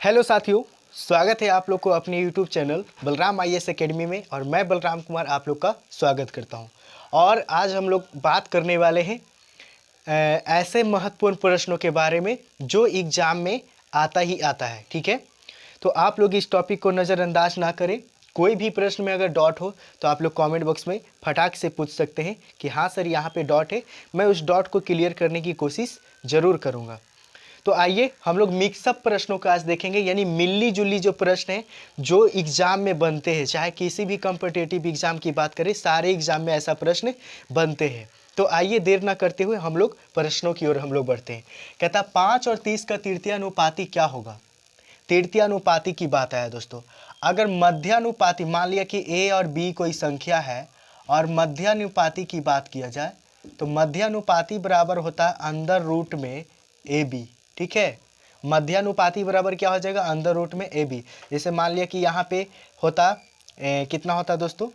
Hello साथियों, स्वागत है आप लोग को अपने YouTube channel Balram IAS academy में। और मैं बलराम कुमार आप लोग का स्वागत करता हूं। और आज हम लोग बात करने वाले हैं ऐसे महत्वपूर्ण प्रश्नों के बारे में जो एग्ज़ाम में आता ही आता है। ठीक है, तो आप लोग इस टॉपिक को नज़रअंदाज ना करें। कोई भी प्रश्न में अगर डॉट हो तो आप लोग कमेंट बॉक्स में फटाक से पूछ सकते हैं कि हाँ सर यहाँ पे डॉट है। मैं उस डॉट को क्लियर करने की कोशिश ज़रूर करूँगा। तो आइए हम लोग मिक्सअप प्रश्नों का आज देखेंगे, यानी मिलनी जुली जो प्रश्न हैं जो एग्ज़ाम में बनते हैं। चाहे किसी भी कॉम्पिटिटिव एग्ज़ाम की बात करें, सारे एग्ज़ाम में ऐसा प्रश्न बनते हैं। तो आइए देर ना करते हुए हम लोग प्रश्नों की ओर हम लोग बढ़ते हैं। कहता 5 और 30 का तृतीयानुपाती क्या होगा। तृतीयानुपाती की बात आया दोस्तों। अगर मध्यानुपाती, मान लिया कि ए और बी कोई संख्या है और मध्यानुपाती की बात किया जाए तो मध्यानुपाती बराबर होता है अंडर रूट में ए बी। ठीक है, मध्यानुपाती बराबर क्या हो जाएगा, अंडर रूट में ए बी। जैसे मान लिया कि यहाँ पे होता कितना होता दोस्तों,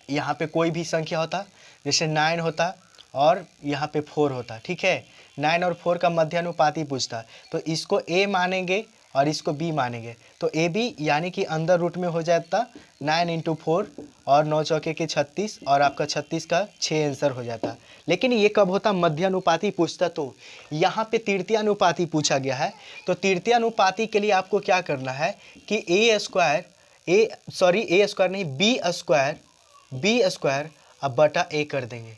यहाँ पे कोई भी संख्या होता, जैसे 9 होता और यहाँ पे 4 होता। ठीक है, 9 और 4 का मध्यानुपाती पूछता, तो इसको ए मानेंगे और इसको बी मानेंगे। तो ए बी यानी कि अंदर रूट में हो जाता 9 × 4 और 9 चौके के 36 और आपका 36 का 6 आंसर हो जाता। लेकिन ये कब होता, मध्यानुपाती पूछता। तो यहाँ पे तृतीयानुपाती पूछा गया है। तो तृतीयानुपाती के लिए आपको क्या करना है कि ए स्क्वायर नहीं, बी स्क्वायर अब बटा ए कर देंगे।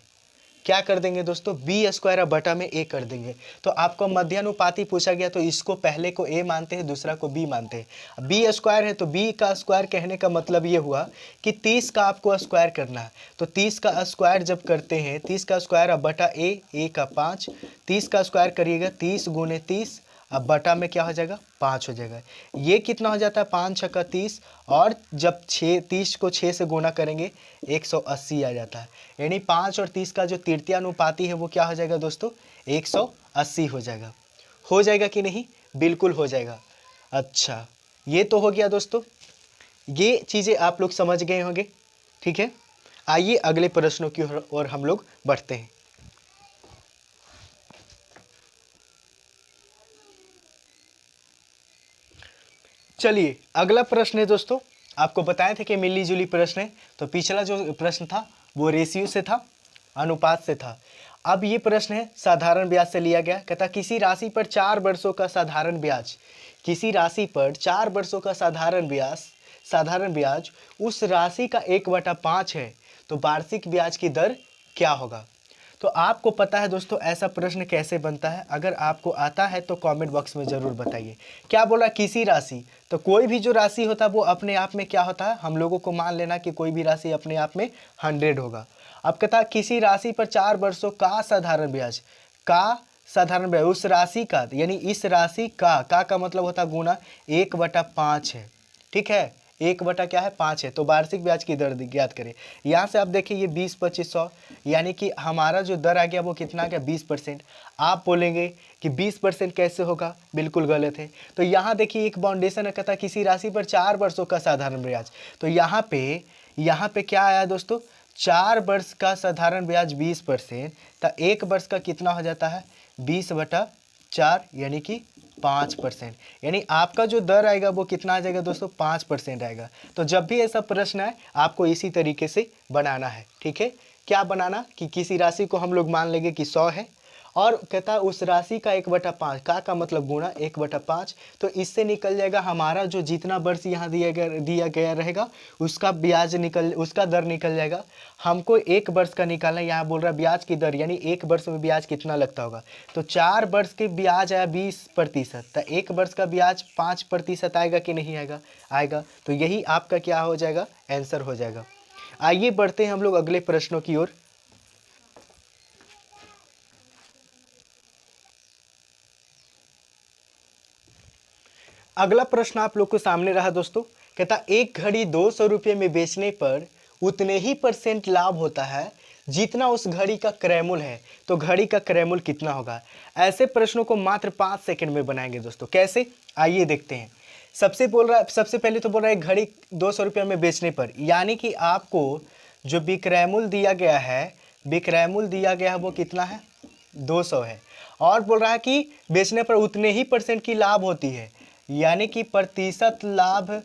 क्या कर देंगे दोस्तों, बी स्क्वायर अब बटा में ए कर देंगे। तो आपको मध्यानुपाती पूछा गया तो इसको पहले को ए मानते हैं, दूसरा को बी मानते हैं। बी स्क्वायर है तो बी का स्क्वायर कहने का मतलब ये हुआ कि 30 का आपको स्क्वायर करना है। तो 30 का स्क्वायर जब करते हैं, 30 का स्क्वायर अब बटा ए का 5, 30 का स्क्वायर करिएगा 30 × 30 अब बटा में क्या हो जाएगा, 5 हो जाएगा। ये कितना हो जाता है, 5 × 6 = 30 और जब 30 को 6 से गुणा करेंगे 180 आ जाता है। यानी 5 और 30 का जो तृतीयानुपाती है वो क्या हो जाएगा दोस्तों, 180 हो जाएगा। हो जाएगा कि नहीं, बिल्कुल हो जाएगा। अच्छा, ये तो हो गया दोस्तों, ये चीज़ें आप लोग समझ गए होंगे। ठीक है, आइए अगले प्रश्नों की ओर हम लोग बढ़ते हैं। चलिए अगला प्रश्न है दोस्तों, आपको बताए थे कि मिली जुली प्रश्न है। तो पिछला जो प्रश्न था वो रेशियो से था, अनुपात से था। अब ये प्रश्न है साधारण ब्याज से लिया गया। कहता किसी राशि पर 4 वर्षों का साधारण ब्याज, किसी राशि पर 4 वर्षों का साधारण ब्याज उस राशि का 1/5 है तो वार्षिक ब्याज की दर क्या होगा। तो आपको पता है दोस्तों ऐसा प्रश्न कैसे बनता है, अगर आपको आता है तो कमेंट बॉक्स में ज़रूर बताइए। क्या बोला, किसी राशि, तो कोई भी जो राशि होता है वो अपने आप में क्या होता है, हम लोगों को मान लेना कि कोई भी राशि अपने आप में 100 होगा। अब कहता किसी राशि पर 4 वर्षों का साधारण ब्याज, उस राशि का, यानी इस राशि का मतलब होता गुना 1/5 है। ठीक है, 1/5 है तो वार्षिक ब्याज की दर ज्ञात करें। यहाँ से आप देखिए ये 20, 25, 100, यानी कि हमारा जो दर आ गया वो कितना आ गया, 20%। आप बोलेंगे कि 20% कैसे होगा, बिल्कुल गलत है। तो यहाँ देखिए एक बाउंडेशन है, कहता किसी राशि पर 4 वर्षों का साधारण ब्याज। तो यहाँ पे क्या आया दोस्तों, 4 वर्ष का साधारण ब्याज 20%, तो 1 वर्ष का कितना हो जाता है, 20/4 यानी कि 5%। यानी आपका जो दर आएगा वो कितना आ जाएगा दोस्तों, 5% आएगा। तो जब भी ऐसा प्रश्न आए आपको इसी तरीके से बनाना है। ठीक है, क्या बनाना कि किसी राशि को हम लोग मान लेंगे कि 100 है और कहता है उस राशि का 1/5, का मतलब गुणा 1/5। तो इससे निकल जाएगा हमारा जो जितना वर्ष यहाँ दिया गया रहेगा उसका उसका दर निकल जाएगा। हमको 1 वर्ष का निकालना, यहाँ बोल रहा ब्याज की दर, यानी 1 वर्ष में ब्याज कितना लगता होगा। तो 4 वर्ष के ब्याज आया 20%, तो 1 वर्ष का ब्याज 5% आएगा कि नहीं आएगा। तो यही आपका क्या हो जाएगा, आंसर हो जाएगा। आइए बढ़ते हैं हम लोग अगले प्रश्नों की ओर। अगला प्रश्न आप लोग को सामने रहा दोस्तों। कहता एक घड़ी 200 रुपये में बेचने पर उतने ही % लाभ होता है जितना उस घड़ी का क्रय मूल्य है, तो घड़ी का क्रय मूल्य कितना होगा। ऐसे प्रश्नों को मात्र 5 सेकंड में बनाएंगे दोस्तों। कैसे, आइए देखते हैं। सबसे पहले तो बोल रहा है घड़ी 200 रुपये में बेचने पर, यानी कि आपको जो विक्रय मूल्य दिया गया है वो कितना है, 200 है। और बोल रहा है कि बेचने पर उतने ही % की लाभ होती है, यानी कि प्रतिशत लाभ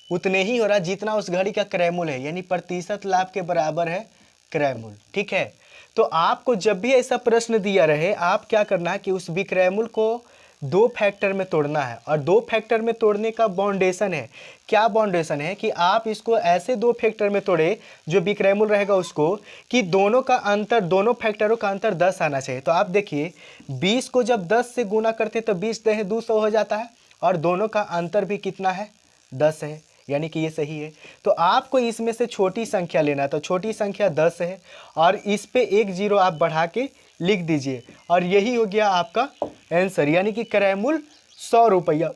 उतने ही हो रहा जितना उस घड़ी का क्रय मूल्य है, यानी प्रतिशत लाभ के बराबर है क्रय मूल्य। ठीक है, तो आपको जब भी ऐसा प्रश्न दिया रहे, आप क्या करना है कि उस विक्रय मूल्य को दो फैक्टर में तोड़ना है। और दो फैक्टर में तोड़ने का बाउंडेशन है, क्या बाउंडेशन है कि आप इसको ऐसे दो फैक्टर में तोड़े जो विक्रय मूल्य रहेगा उसको, कि दोनों का अंतर, दोनों फैक्टरों का अंतर 10 आना चाहिए। तो आप देखिए 20 को जब 10 से गुना करते तो 20 दहे 200 हो जाता है, और दोनों का अंतर भी कितना है, 10 है, यानी कि ये सही है। तो आपको इसमें से छोटी संख्या लेना है, तो छोटी संख्या 10 है, और इस पे एक जीरो आप बढ़ा के लिख दीजिए, और यही हो गया आपका आंसर, यानी कि क्रय मूल्य 100 रुपया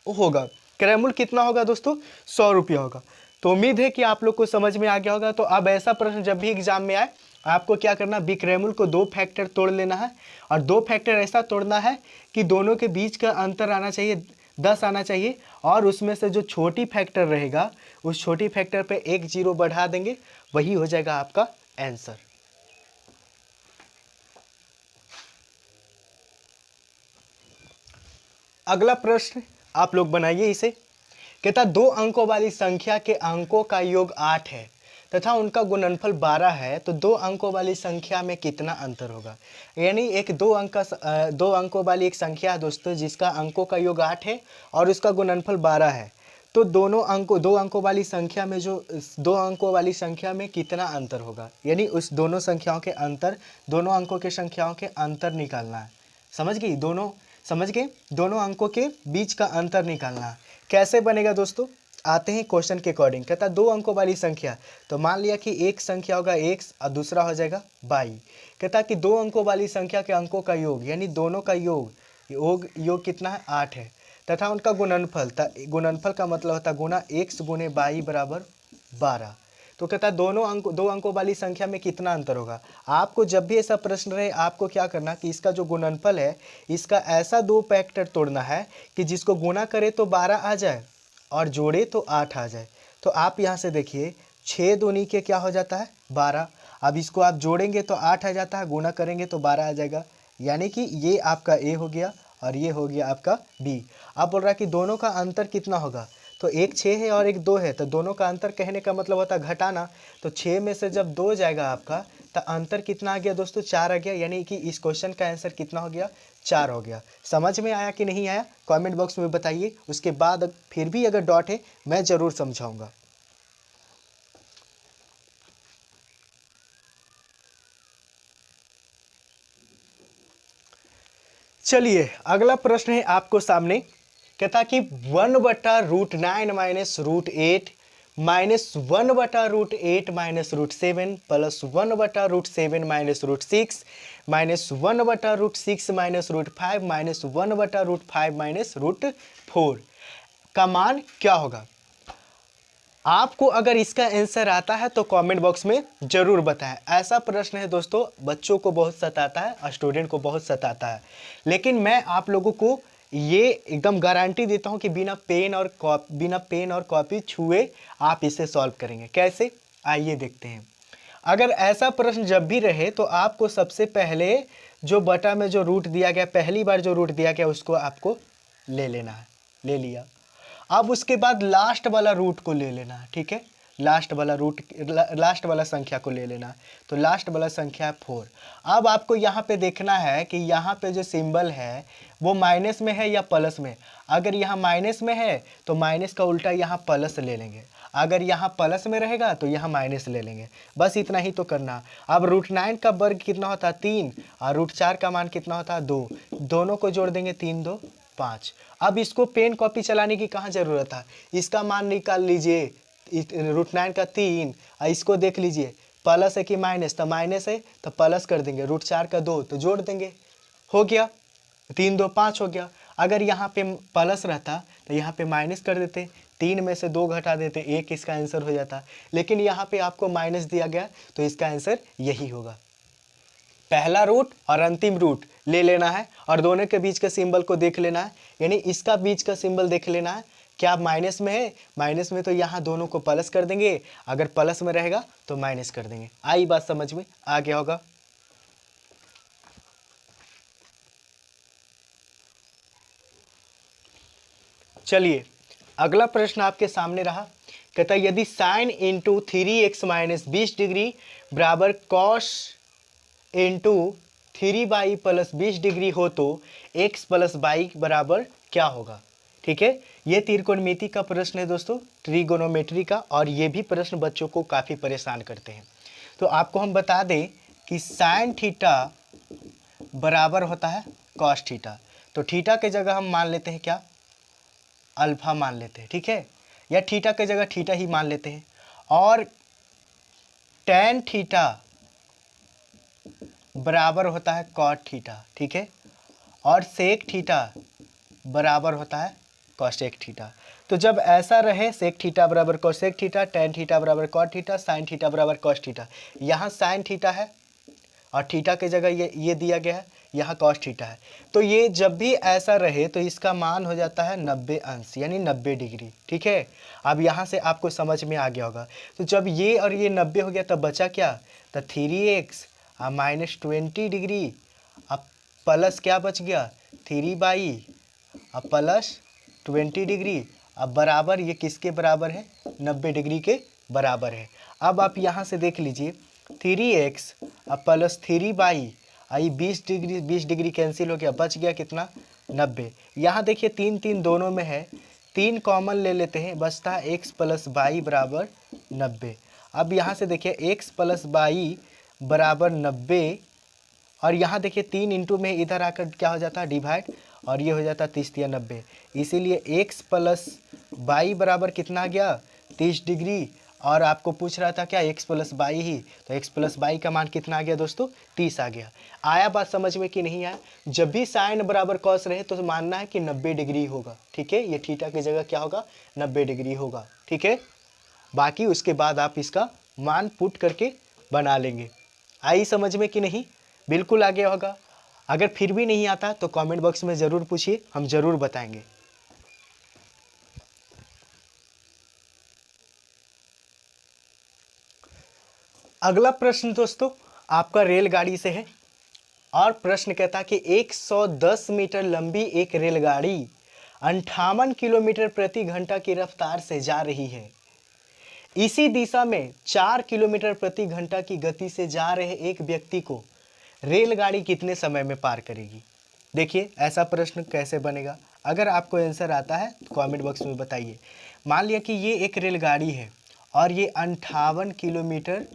होगा। क्रय मूल्य कितना होगा दोस्तों, 100 रुपया होगा। तो उम्मीद है कि आप लोग को समझ में आ गया होगा। तो अब ऐसा प्रश्न जब भी एग्जाम में आए, आपको क्या करना, विक्रय मूल्य को दो फैक्टर तोड़ लेना है, और दो फैक्टर ऐसा तोड़ना है कि दोनों के बीच का अंतर आना चाहिए 10 आना चाहिए, और उसमें से जो छोटी फैक्टर रहेगा उस छोटी फैक्टर पे एक जीरो बढ़ा देंगे, वही हो जाएगा आपका आंसर। अगला प्रश्न आप लोग बनाइए इसे। कहता दो अंकों वाली संख्या के अंकों का योग 8 है तथा उनका गुणनफल 12 है, तो दो अंकों वाली संख्या में कितना अंतर होगा। यानी एक दो अंकों वाली एक संख्या है दोस्तों, जिसका अंकों का योग 8 है और उसका गुणनफल 12 है। तो दो अंकों वाली संख्या में जो दो अंकों वाली संख्या में कितना अंतर होगा, यानी उस दोनों संख्याओं के अंतर, दोनों अंकों के संख्याओं के अंतर निकालना है। समझ गई, समझ गए, दोनों अंकों के बीच का अंतर निकालना है। कैसे बनेगा दोस्तों, आते हैं क्वेश्चन के अकॉर्डिंग। कहता दो अंकों वाली संख्या, तो मान लिया कि एक संख्या होगा x और दूसरा हो जाएगा y। कहता कि दो अंकों वाली संख्या के अंकों का योग, यानी दोनों का योग कितना है, 8 है, तथा उनका गुणनफल, गुणनफल का मतलब होता है गुना x गुने y बराबर 12। तो कहता है दो अंकों वाली संख्या में कितना अंतर होगा। आपको जब भी ऐसा प्रश्न रहे, आपको क्या करना कि इसका जो गुणनफल है, इसका ऐसा दो फैक्टर तोड़ना है कि जिसको गुना करे तो 12 आ जाए और जोड़े तो 8 आ जाए। तो आप यहाँ से देखिए 6 दूनी के क्या हो जाता है, 12। अब इसको आप जोड़ेंगे तो 8 आ जाता है, गुना करेंगे तो 12 आ जाएगा, यानी कि ये आपका ए हो गया और ये हो गया आपका बी। अब बोल रहा है कि दोनों का अंतर कितना होगा, तो एक 6 है और एक 2 है, तो दोनों का अंतर कहने का मतलब होता है घटाना। तो 6 में से जब 2 जाएगा आपका, तो अंतर कितना आ गया दोस्तों, 4 आ गया, यानी कि इस क्वेश्चन का आंसर कितना हो गया, 4 हो गया। समझ में आया कि नहीं आया, कमेंट बॉक्स में बताइए। उसके बाद फिर भी अगर डॉट है, मैं ज़रूर समझाऊंगा। चलिए अगला प्रश्न है आपको सामने। कहता कि 1/√9 minus √8 minus 1/√8 minus √7 plus 1/√7 minus √6 minus 1/√6 minus √5 minus 1/√5 minus √4 का मान क्या होगा। आपको अगर इसका आंसर आता है तो कमेंट बॉक्स में ज़रूर बताएं। ऐसा प्रश्न है दोस्तों, बच्चों को बहुत सताता है और स्टूडेंट को बहुत सताता है, लेकिन मैं आप लोगों को ये एकदम गारंटी देता हूं कि बिना पेन और कॉपी छुए आप इसे सॉल्व करेंगे। कैसे, आइए देखते हैं। अगर ऐसा प्रश्न जब भी रहे तो आपको सबसे पहले जो बटा में जो रूट दिया गया, पहली बार जो रूट दिया गया उसको आपको ले लेना है, ले लिया। अब उसके बाद लास्ट वाला रूट को ले लेना है, ठीक है, लास्ट वाला संख्या को ले लेना है। तो लास्ट वाला संख्या है 4। अब आपको यहाँ पे देखना है कि यहाँ पे जो सिंबल है वो माइनस में है या प्लस में। अगर यहाँ माइनस में है तो माइनस का उल्टा यहाँ प्लस ले लेंगे, अगर यहाँ प्लस में रहेगा तो यहाँ माइनस ले लेंगे। बस इतना ही तो करना। अब √9 का वर्ग कितना होता है, 3, और √4 का मान कितना होता है, 2। दोनों को जोड़ देंगे, 3 2 5। अब इसको पेन कॉपी चलाने की कहाँ ज़रूरत है, इसका मान निकाल लीजिए, √9 का 3, और इसको देख लीजिए प्लस है कि माइनस, तो माइनस है तो प्लस कर देंगे, √4 का 2 तो जोड़ देंगे, हो गया, 3 2 5 हो गया। अगर यहाँ पे प्लस रहता तो यहाँ पे माइनस कर देते, 3 में से 2 घटा देते, 1 इसका आंसर हो जाता। लेकिन यहाँ पे आपको माइनस दिया गया तो इसका आंसर यही होगा। पहला रूट और अंतिम रूट ले लेना है और दोनों के बीच के सिंबल को देख लेना है, यानी इसका बीच का सिंबल देख लेना है, क्या माइनस में है, माइनस में तो यहाँ दोनों को प्लस कर देंगे, अगर प्लस में रहेगा तो माइनस कर देंगे। आई बात समझ में आ गया होगा। चलिए अगला प्रश्न आपके सामने रहा, कहता है यदि sine into 3x minus 20 degree बराबर cos into 3y plus 20 degree हो तो x प्लस वाई बराबर क्या होगा। ठीक है, ये त्रिकोणमिति का प्रश्न है दोस्तों, ट्रिगोनोमेट्री का, और ये भी प्रश्न बच्चों को काफ़ी परेशान करते हैं। तो आपको हम बता दें कि साइन थीटा बराबर होता है कॉस थीटा, तो थीटा के जगह हम मान लेते हैं क्या, अल्फा मान लेते हैं। ठीक है, या थीटा के जगह थीटा ही मान लेते हैं। और टैन थीटा बराबर होता है कॉट थीटा। ठीक है, और सेक थीटा बराबर होता है कॉसेक थीटा। तो जब ऐसा रहे सेक थीटा बराबर कोसेक थीटा, टैन थीटा बराबर कॉट थीटा, साइन थीटा बराबर कॉस थीटा, यहाँ साइन थीटा है और थीटा के जगह ये दिया गया है, यहाँ कॉस थीटा है। तो ये जब भी ऐसा रहे तो इसका मान हो जाता है 90 अंश यानी 90 डिग्री। ठीक है, अब यहाँ से आपको समझ में आ गया होगा। तो जब ये और ये 90 हो गया तब बचा क्या, तो 3x माइनस 20 डिग्री, अब प्लस क्या बच गया 3y, अब प्लस 20 डिग्री, अब बराबर ये किसके बराबर है, 90 डिग्री के बराबर है। अब आप यहाँ से देख लीजिए 3x अब प्लस 3y, आई 20 डिग्री कैंसिल हो गया, बच गया कितना 90। यहाँ देखिए 3 3 दोनों में है, 3 कॉमन ले लेते हैं, बचता है x प्लस वाई बराबर 90। अब यहाँ से देखिए x प्लस वाई बराबर 90, और यहाँ देखिए 3 इंटू में इधर आकर क्या हो जाता है डिवाइड, और ये हो जाता है 30 या 90, इसीलिए x प्लस वाई बराबर कितना आ गया 30 डिग्री। और आपको पूछ रहा था क्या x प्लस वाई ही, तो x प्लस वाई का मान कितना आ गया दोस्तों 30 आ गया। आया बात समझ में कि नहीं आया। जब भी साइन बराबर कॉस रहे तो मानना है कि 90 डिग्री होगा। ठीक है, ये थीटा की जगह क्या होगा 90 डिग्री होगा। ठीक है, बाकी उसके बाद आप इसका मान पुट करके बना लेंगे। आई समझ में कि नहीं, बिल्कुल आ गया होगा। अगर फिर भी नहीं आता तो कमेंट बॉक्स में ज़रूर पूछिए, हम ज़रूर बताएंगे। अगला प्रश्न दोस्तों आपका रेलगाड़ी से है, और प्रश्न कहता है कि 110 मीटर लंबी एक रेलगाड़ी 58 किलोमीटर प्रति घंटा की रफ्तार से जा रही है। इसी दिशा में 4 किलोमीटर प्रति घंटा की गति से जा रहे एक व्यक्ति को रेलगाड़ी कितने समय में पार करेगी। देखिए ऐसा प्रश्न कैसे बनेगा, अगर आपको आंसर आता है तो कमेंट बॉक्स में बताइए। मान लिया कि ये एक रेलगाड़ी है और ये 58 किलोमीटर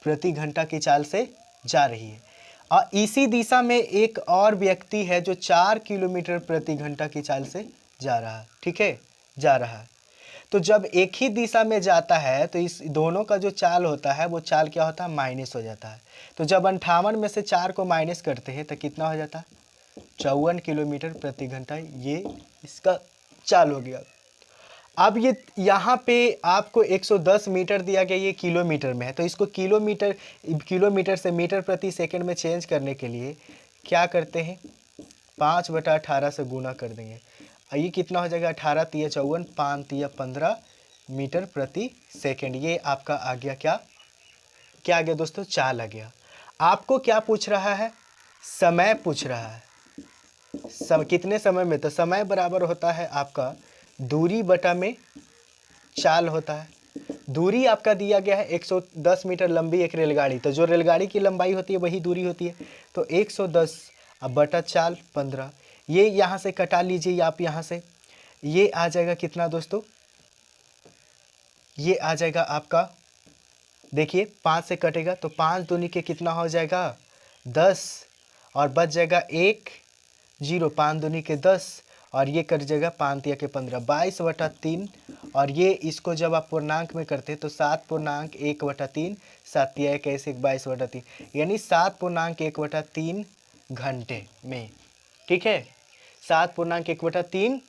प्रति घंटा की चाल से जा रही है, और इसी दिशा में एक और व्यक्ति है जो 4 किलोमीटर प्रति घंटा की चाल से जा रहा है। ठीक है, जा रहा है। तो जब एक ही दिशा में जाता है तो इस दोनों का जो चाल होता है वो चाल क्या होता है माइनस हो जाता है। तो जब 58 में से 4 को माइनस करते हैं तो कितना हो जाता है 54 किलोमीटर प्रति घंटा, ये इसका चाल हो गया। अब ये यहाँ पे आपको 110 मीटर दिया गया, ये किलोमीटर में है, तो इसको किलोमीटर से मीटर प्रति सेकंड में चेंज करने के लिए क्या करते हैं 5/18 से गुना कर देंगे। ये कितना हो जाएगा 18 तिया 54, 5 तिया 15 मीटर प्रति सेकंड। ये आपका आ गया क्या आ गया दोस्तों, चाल आ गया। आपको क्या पूछ रहा है, समय पूछ रहा है। कितने समय में, तो समय बराबर होता है आपका दूरी बटा में चाल होता है। दूरी आपका दिया गया है 110 मीटर लंबी एक रेलगाड़ी, तो जो रेलगाड़ी की लंबाई होती है वही दूरी होती है। तो 110 अब बटा चाल 15, ये यहाँ से कटा लीजिए आप, यहाँ से ये आ जाएगा कितना दोस्तों, ये आ जाएगा आपका, देखिए 5 से कटेगा तो 5 दूनी के कितना हो जाएगा 10, और बच जाएगा 1 0, 5 दूनी के 10, और ये कट जाएगा 5 तिया के 15, 22/3। और ये इसको जब आप पूर्णांक में करते हैं तो 7.1/3, 7 तिया 1 ऐसे 22/3, यानी 7.1/3 घंटे में। ठीक है, 7.1/3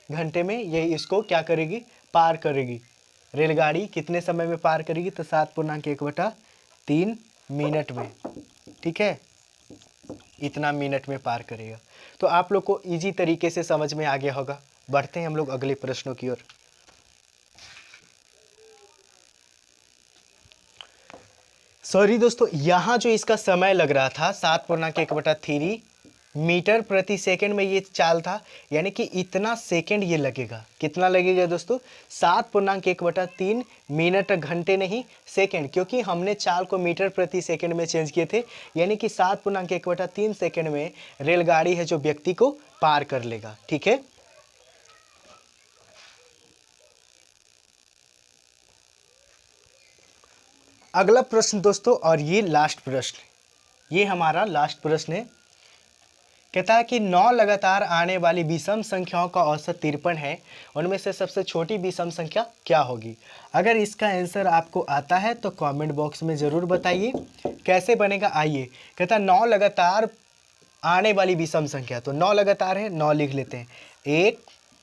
घंटे में ये इसको क्या करेगी, पार करेगी। रेलगाड़ी कितने समय में पार करेगी, तो 7.1/3 मिनट में। ठीक है, इतना मिनट में पार करेगा। तो आप लोग को इजी तरीके से समझ में आ गया होगा। बढ़ते हैं हम लोग अगले प्रश्नों की ओर। सॉरी दोस्तों, यहाँ जो इसका समय लग रहा था 7.1/3 मीटर प्रति सेकंड में ये चाल था, यानी कि इतना सेकंड ये लगेगा। कितना लगेगा दोस्तों? 7.1/3 मिनट घंटे नहीं सेकंड, क्योंकि हमने चाल को मीटर प्रति सेकंड में चेंज किए थे, यानी कि 7.1/3 सेकंड में रेलगाड़ी है जो व्यक्ति को पार कर लेगा। ठीक है, अगला प्रश्न दोस्तों, और ये लास्ट प्रश्न, ये हमारा लास्ट प्रश्न है। कहता है कि 9 लगातार आने वाली विषम संख्याओं का औसत 53 है, उनमें से सबसे छोटी विषम संख्या क्या होगी? अगर इसका आंसर आपको आता है तो कमेंट बॉक्स में ज़रूर बताइए। कैसे बनेगा आइए। कहता है 9 लगातार आने वाली विषम संख्या, तो 9 लगातार है, 9 लिख लेते हैं। 1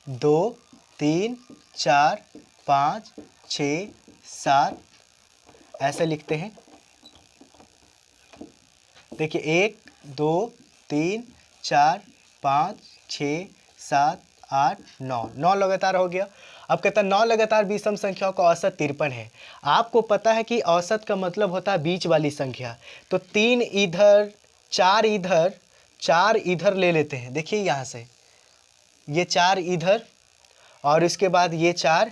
2 3 4 5 6 7 ऐसे लिखते हैं। देखिए 1 2 3 4 5 6 7 8 9, 9 लगातार हो गया। अब कहता है 9 लगातार विषम संख्याओं का औसत 53 है। आपको पता है कि औसत का मतलब होता है बीच वाली संख्या, तो 3 इधर 4 इधर 4 इधर ले लेते हैं। देखिए यहाँ से ये 4 इधर और इसके बाद ये 4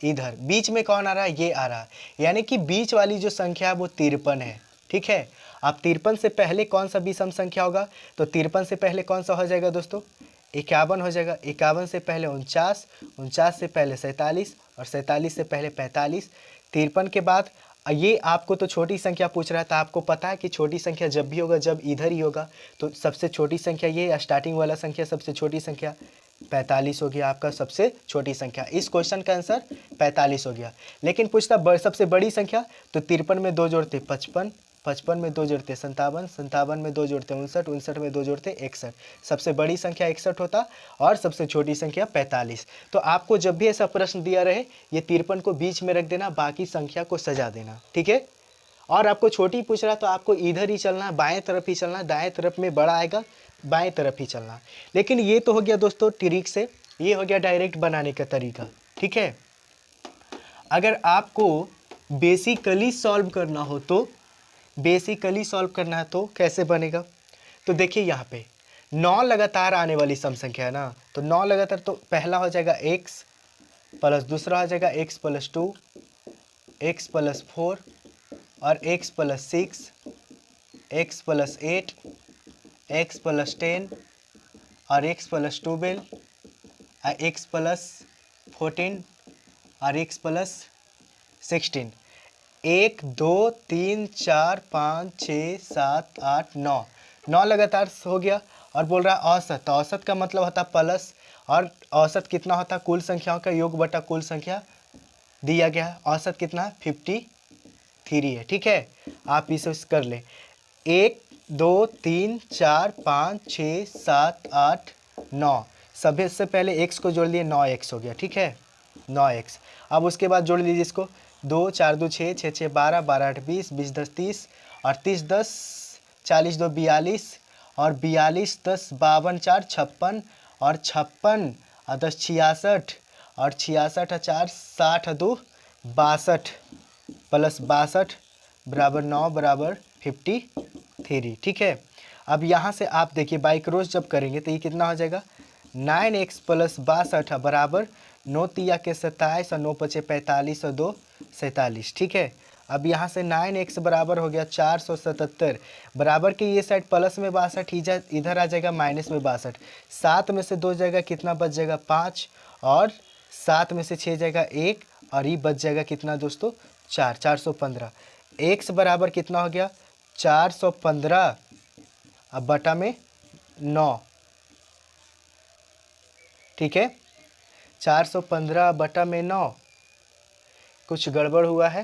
इधर, बीच में कौन आ रहा है? ये आ रहा है, यानी कि बीच वाली जो संख्या है वो 53 है। ठीक है, अब 53 से पहले कौन सा विषम संख्या होगा? तो 53 से पहले कौन सा हो जाएगा दोस्तों? 51 हो जाएगा। 51 से पहले 49, 49 से पहले 47 और 47 से पहले 45। 53 के बाद ये आपको तो छोटी संख्या पूछ रहा था, आपको पता है कि छोटी संख्या जब भी होगा जब इधर ही होगा, तो सबसे छोटी संख्या ये, स्टार्टिंग वाला संख्या सबसे छोटी संख्या 45 हो गया आपका सबसे छोटी संख्या। इस क्वेश्चन का आंसर 45 हो गया। लेकिन पूछता सबसे बड़ी संख्या, तो 53 में 2 जोड़ते 55, 55 में 2 जोड़ते 57, 57 में 2 जोड़ते 59, 59 में 2 जोड़ते 61। सबसे बड़ी संख्या 61 होता और सबसे छोटी संख्या 45। तो आपको जब भी ऐसा प्रश्न दिया रहे, ये 53 को बीच में रख देना, बाकी संख्या को सजा देना। ठीक है, और आपको छोटी पूछ रहा तो आपको इधर ही चलना, बाएं तरफ ही चलना, दाएं तरफ में बड़ा आएगा, बाएं तरफ ही चलना। लेकिन ये तो हो गया दोस्तों ट्रिक से, ये हो गया डायरेक्ट बनाने का तरीका। ठीक है, अगर आपको बेसिकली सॉल्व करना हो तो कैसे बनेगा? तो देखिए यहाँ पे 9 लगातार आने वाली सम संख्या है ना, तो 9 लगातार, तो पहला हो जाएगा x प्लस, दूसरा हो जाएगा x प्लस 2, x प्लस 4 और x plus 6, x plus 8, x plus 10 और x प्लस 12, x प्लस 14 और x प्लस 16। 1 2 3 4 5 6 7 8 9, 9 लगातार हो गया। और बोल रहा है औसत, तो औसत का मतलब होता है प्लस, और औसत कितना होता है? कुल संख्याओं का योग बटा कुल संख्या दिया गया है। औसत कितना? 53 है। ठीक है, आप इसे कर लें। 1 2 3 4 5 6 7 8 9, सभी से पहले x को जोड़ लिए, 9x हो गया। ठीक है, 9x। अब उसके बाद जोड़ लीजिए इसको, 2 4 2 6 6 6 12 12 8 20 20 10 30 और 30 10 40 2 42 और 42 10 52 4 56 और 56 और 10 66 और 66 और 4 60 2 62 प्लस 62 बराबर 9 बराबर 53। ठीक है, अब यहाँ से आप देखिए बाई क्रॉस जब करेंगे तो ये कितना हो जाएगा? 9x प्लस 62 बराबर 9 तिया के 27 और 9 पचे 45 और 2 47। ठीक है, अब यहाँ से 9x बराबर हो गया 477, बराबर के ये साइड प्लस में 62, इधर आ जाएगा माइनस में 62। 7 में से 2 जाएगा, कितना बच जाएगा? 5, और 7 में से 6 जाएगा 1, और ये बच जाएगा कितना दोस्तों? 4, 415। x बराबर कितना हो गया? 415 अब बटा में 9। ठीक है, 415 बटा में 9। कुछ गड़बड़ हुआ है?